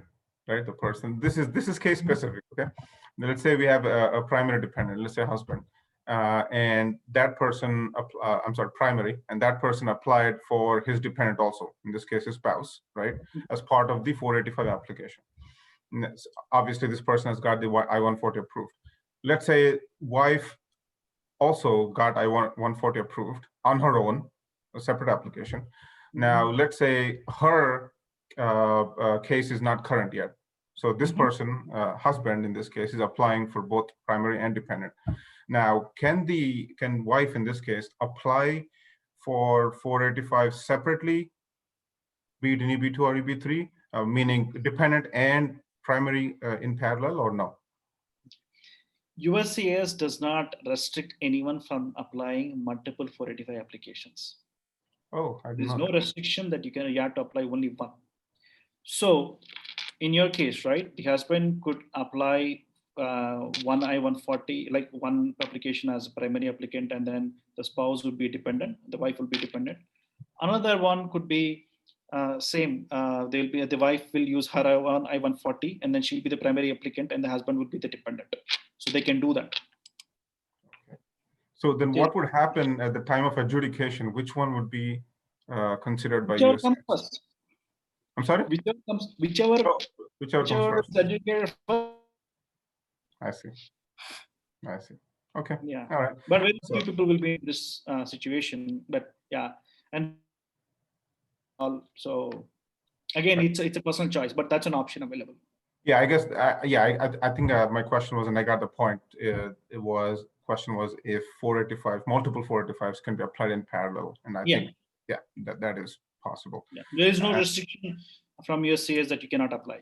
right? The person, this is case specific, okay? Now, let's say we have a primary dependent, let's say husband, and that person, I'm sorry, primary, and that person applied for his dependent also, in this case, his spouse, right? As part of the 485 application. Obviously, this person has got the I-140 approved. Let's say wife also got I-140 approved on her own, a separate application. Now, let's say her case is not current yet. So this person, husband in this case, is applying for both primary and dependent. Now, can wife in this case apply for 485 separately, be it in EB2 or EB3, meaning dependent and primary in parallel, or no? USCIS does not restrict anyone from applying multiple 485 applications. Oh, there's no restriction that you have to apply only one. So in your case, right, the husband could apply one I-140, like one application as a primary applicant, and then the spouse would be dependent, the wife will be dependent. Another one could be same. The wife will use her I-140, and then she'll be the primary applicant, and the husband would be the dependent. So they can do that. Okay. So then, what would happen at the time of adjudication? Which one would be considered by whichever USCIS? comes first. I'm sorry. Whichever comes first. Adjudicated first. I see. I see. Okay. Yeah. All right. But very few people will be in this situation. But yeah, and so again, it's a personal choice, but that's an option available. Yeah, I guess. I think my question was, and I got the point. Question was if 485, multiple 485s can be applied in parallel, and I think that is possible. Yeah. There is no restriction from USCIS that you cannot apply.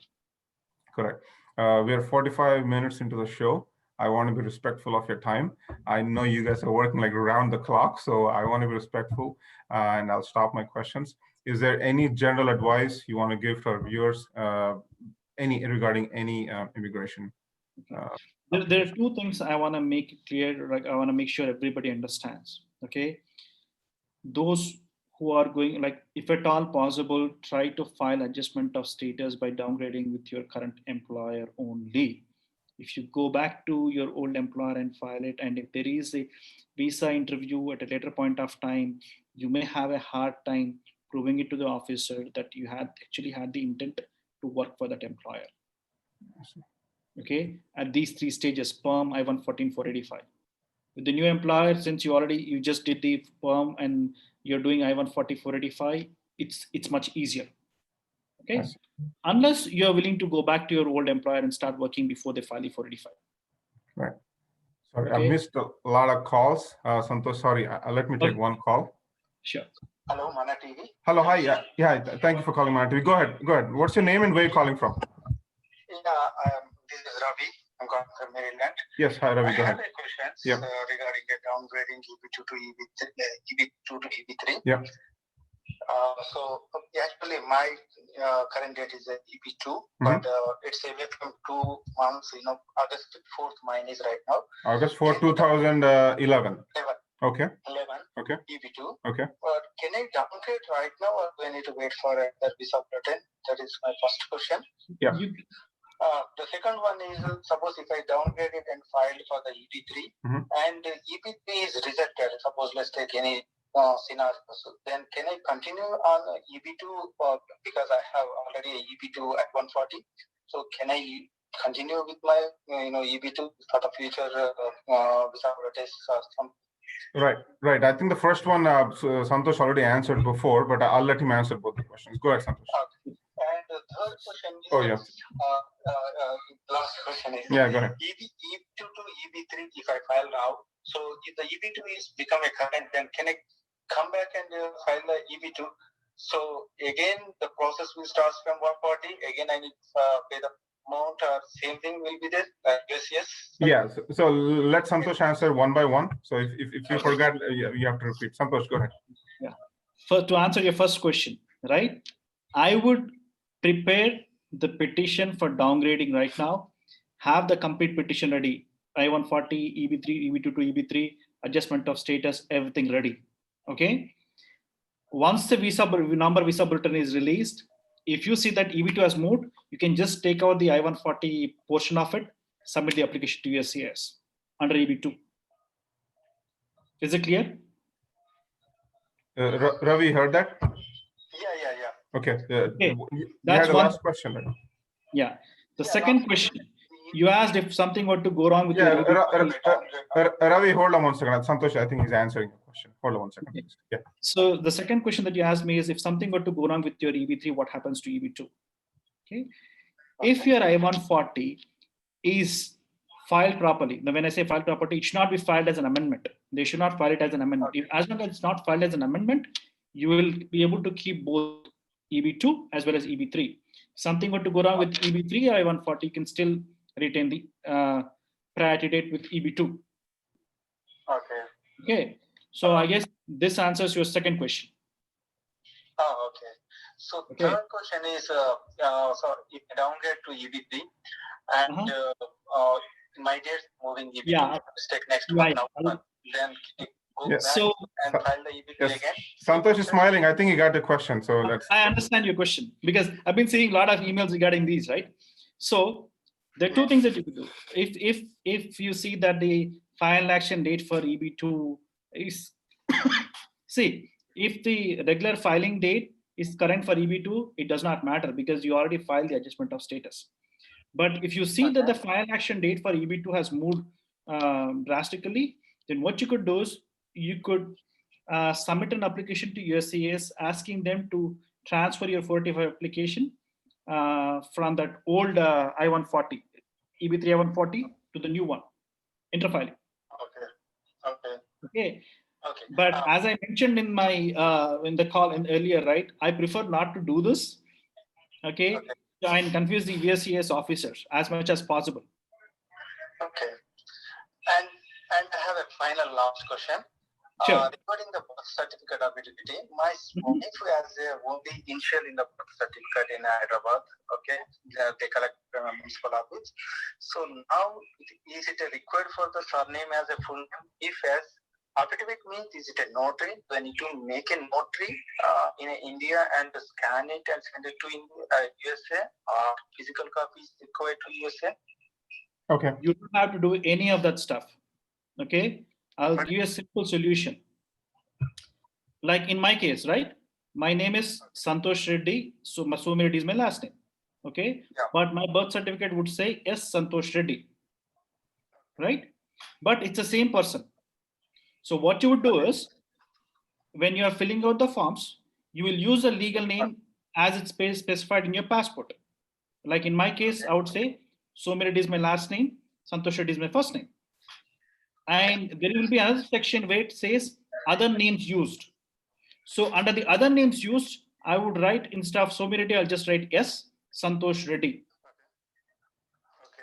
Correct. We are 45 minutes into the show. I want to be respectful of your time. I know you guys are working like around the clock, so I want to be respectful, and I'll stop my questions. Is there any general advice you want to give to our viewers, regarding any immigration? There are two things I want to make clear. Like I want to make sure everybody understands. Okay, those who are going, like, if at all possible, try to file adjustment of status by downgrading with your current employer only. If you go back to your old employer and file it, and if there is a visa interview at a later point of time, you may have a hard time proving it to the officer that you had actually had the intent to work for that employer. Okay, at these three stages: PERM, I-140, 485. With the new employer, since you just did the PERM and you're doing I-140, 485, it's much easier. Okay, unless you're willing to go back to your old employer and start working before they file the 485. Right. Sorry, okay. I missed a lot of calls. Santosh, sorry. Let me take one call. Sure. Hello, Mana TV. Hello, hi. Yeah. Thank you for calling Mana TV. Go ahead. What's your name and where are you calling from? Yeah, this is Ravi. I'm calling from Maryland. Yes, hi Ravi. Go ahead. I have a question yep. Regarding the downgrading EB2 to EB2 to EB3. Yeah. So actually, my current date is EB2, but it's away from 2 months. August 4th, mine is right now. August 4th, 2011. Okay. 11. Okay. EB2. Okay. But can I downgrade right now, or do I need to wait for a visa bulletin? That is my first question. Yeah. The second one is suppose if I downgrade it and filed for the EB3 and EB3 is rejected, suppose let's take any scenario, so then can I continue on EB2 because I have already a EB2 at 140? So can I continue with my EB2 for the future visa tests or something? Right. I think the first one Santosh already answered before, but I'll let him answer both the questions. Go ahead, Santosh. Okay. And the third question is, last question is, go ahead. EB2 to EB3, if I file now, so if the EB2 is become a current, then can I come back and file the EB2? So again, the process will start from 140. Again, I need to pay the amount or same thing will be there? Yes. Yeah, so let Santosh answer one by one. So if you forgot, you have to repeat. Santosh, go ahead. Yeah. So to answer your first question, right? I would prepare the petition for downgrading right now, have the complete petition ready, I-140, EB3, EB2 to EB3, adjustment of status, everything ready, okay? Once the visa bulletin is released, if you see that EB2 has moved, you can just take out the I-140 portion of it, submit the application to USCIS under EB2. Is it clear? Ravi, heard that? Yeah. Okay. That's the last question. Right? Yeah. The second question, you asked if something were to go wrong with your Ravi, hold on one second. Santosh, I think he's answering the question. Hold on one second. Okay. Yeah. So the second question that you asked me is if something were to go wrong with your EB3, what happens to EB2? Okay. If your I-140 is filed properly, now when I say filed properly, it should not be filed as an amendment. They should not file it as an amendment. As long as it's not filed as an amendment, you will be able to keep both EB2 as well as EB3. Something were to go wrong with EB3 or I-140, you can still retain the priority date with EB2. Okay. So I guess this answers your second question. Okay. So third question is, so if I downgrade to EB3 and my date moving EB2, let's take next one now, then go back and file the EB3 again. Santosh is smiling. I think he got the question. So I understand your question because I've been seeing a lot of emails regarding these, right? So there are two things that you can do. If you see that the final action date for EB2 is, see, if the regular filing date is current for EB2, it does not matter because you already filed the adjustment of status. But if you see that the final action date for EB2 has moved drastically, then what you could do is you could submit an application to USCIS asking them to transfer your 485 application from that old I-140, EB3 I-140 to the new one, interfiling. Okay. But as I mentioned in my in the call earlier, right, I prefer not to do this. Okay. And confuse the USCIS officers as much as possible. Okay. And I have a final last question. Sure. Regarding the birth certificate availability, my wife has only initial in the birth certificate in Hyderabad. Okay, they collect from a municipal office. So now, is it required for the surname as a full name? If yes, affidavit means is it a notary? Do I need to make a notary in India and scan it and send it to USA? Or physical copies required to USA? Okay. You don't have to do any of that stuff. Okay. I'll give you a simple solution. Like in my case, right? My name is Santosh Reddy. So Masumi Reddy is my last name. Okay. Yeah. But my birth certificate would say S. Santosh Reddy. Right? But it's the same person. So what you would do is when you are filling out the forms, you will use a legal name as it's specified in your passport. Like in my case, I would say Somi Reddy is my last name. Santosh Reddy is my first name. And there will be another section where it says other names used. So under the other names used, I would write instead of Somi Reddy, I'll just write S. Santosh Reddy.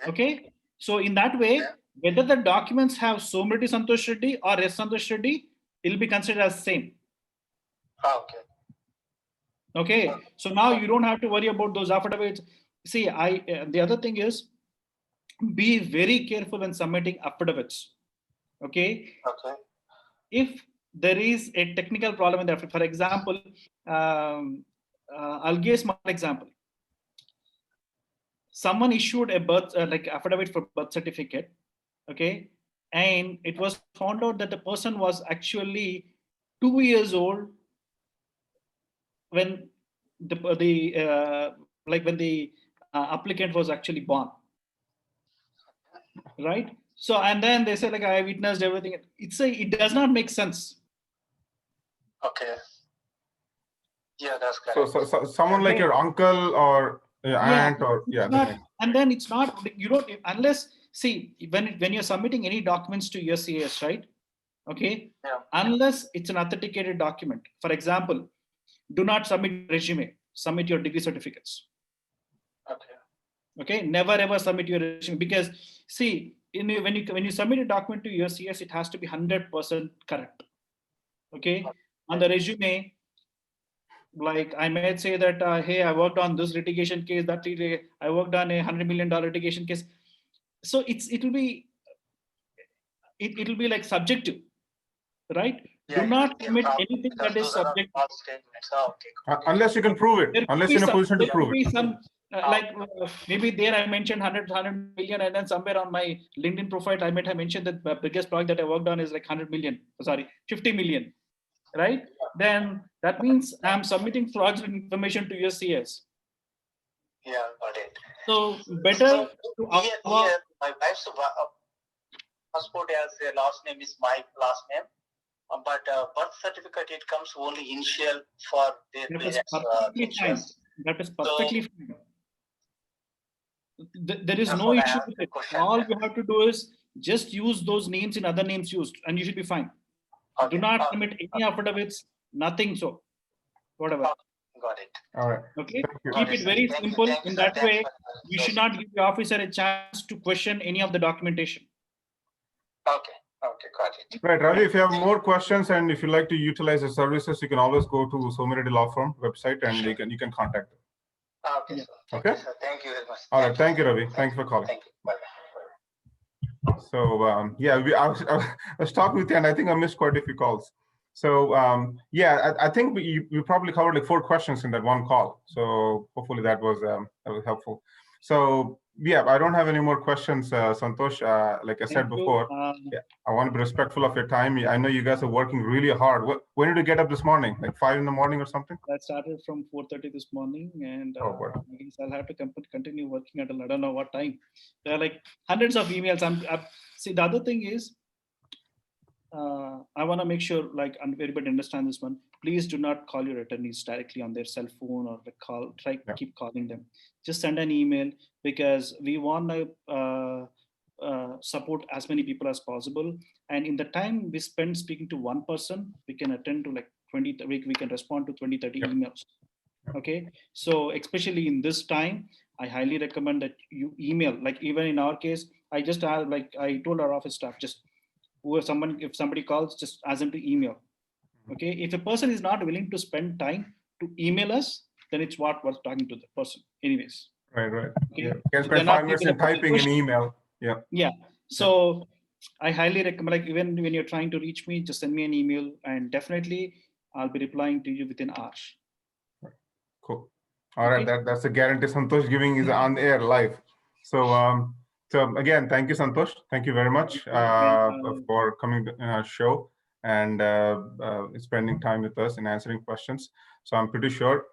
Okay. So in that way, whether the documents have Somi Reddy Santosh Reddy or S. Santosh Reddy, it will be considered as same. Okay. So now you don't have to worry about those affidavits. See, the other thing is be very careful when submitting affidavits. Okay. If there is a technical problem in that, for example, I'll give a small example. someone issued a birth like affidavit for birth certificate, okay, and it was found out that the person was actually 2 years old when the applicant was actually born, right? So and then they say like I witnessed everything. It does not make sense. Okay. Yeah, that's So, correct. so someone like your uncle or your aunt or that not, makes- and then it's not, you don't, unless, see, when you're submitting any documents to USCIS, right? Okay. Yeah. Unless it's an authenticated document. For example, do not submit resume, submit your degree certificates. Okay. Okay, never ever submit your resume, because see, when you submit a document to USCIS, it has to be 100% correct. Okay, on the resume, like I might say that hey, I worked on this litigation case, that I worked on $100 million litigation case. So it will be like subjective, right? Yeah, Do not commit anything that is subject. unless you can prove it, There could unless be you're in a some, position to there prove could it. be some maybe there I mentioned 100 million, and then somewhere on my LinkedIn profile I might have mentioned that the biggest project that I worked on is like 100 million, sorry, 50 million, right? Then that means I'm submitting fraudulent information to USCIS. Yeah, got it. So better to Here, my wife's passport has a last name is my last name, but birth certificate it comes only initial for their that is parents. perfectly fine. That is perfectly fine. There is That's no what I issue asked with the it. question. All you have to do is just use those names in other names used, and you should be fine. Okay. Do not submit any affidavits, nothing, so whatever. Got it. All right. Okay, Thank you. keep it very Thank you. simple. Thank you, In sir. that Thanks way, for you should not give the officer a chance to question any of the documentation. Okay. Okay, got it. Right, Ravi, if you have more questions and if you like to utilize the services, you can always go to Somiredi Law Firm website and you can contact them. Okay, Yeah. sir. Thank Okay. you, sir. Thank you very much. All right. Thank you, Ravi. Thanks for calling. Thank you. Bye-bye. So yeah, I was talking with you and I think I missed quite a few calls. So yeah, I think we probably covered like 4 questions in that one call. So hopefully that was helpful. So yeah, I don't have any more questions, Santosh. Like I said before, yeah, I want to be respectful of your time. I know you guys are working really hard. When did you get up this morning? Like 5 in the morning or something? I started from 4:30 this morning, and Oh, wow. I guess I'll have to continue working until I don't know what time. There are like hundreds of emails. See, the other thing is, I want to make sure like everybody understand this one. Please do not call your attorneys directly on their cell phone or keep calling them. Just send an email, because we want to support as many people as possible. And in the time we spend speaking to one person, we can attend to like 20, we can respond to 20, 30 emails. Okay. So especially in this time, I highly recommend that you email. Like even in our case, I just like I told our office staff, just if somebody calls, just ask them to email. Okay. If a person is not willing to spend time to email us, then it's worth talking to the person anyways. Right. Okay. Yeah. You can spend 5 minutes in typing an email. Yeah. Yeah. So I highly recommend, like even when you're trying to reach me, just send me an email, and definitely I'll be replying to you within hours. Cool. All right. That's a guarantee Santosh giving is on air live. So so again, thank you, Santosh. Thank you very much for coming to our show and spending time with us and answering questions. So I'm pretty sure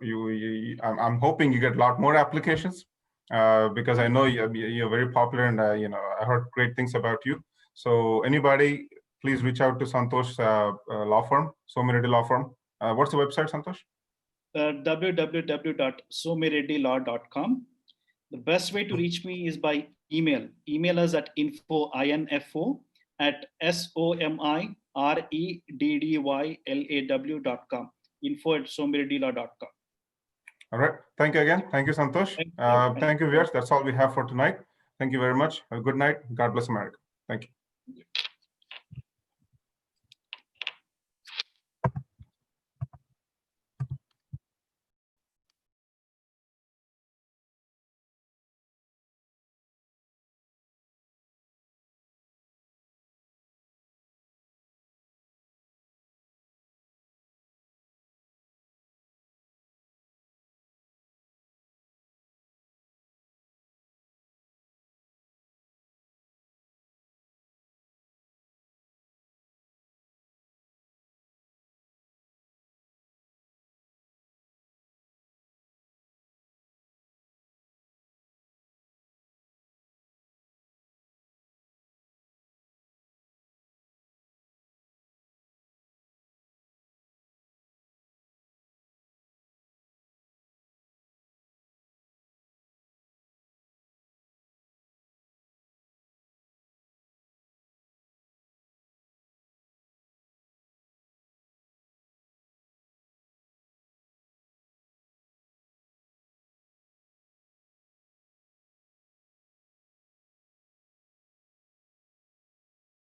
I'm hoping you get a lot more applications because I know you're very popular, and I heard great things about you. So anybody, please reach out to Santosh's law firm, Somiredi Law Firm. What's the website, Santosh? www.somireddylaw.com. The best way to reach me is by email. Email us at info@somireddylaw.com. info@somireddylaw.com. All right. Thank you again. Thank you, Santosh. Thank you, viewers. That's all we have for tonight. Thank you very much. Have a good night. God bless America. Thank you.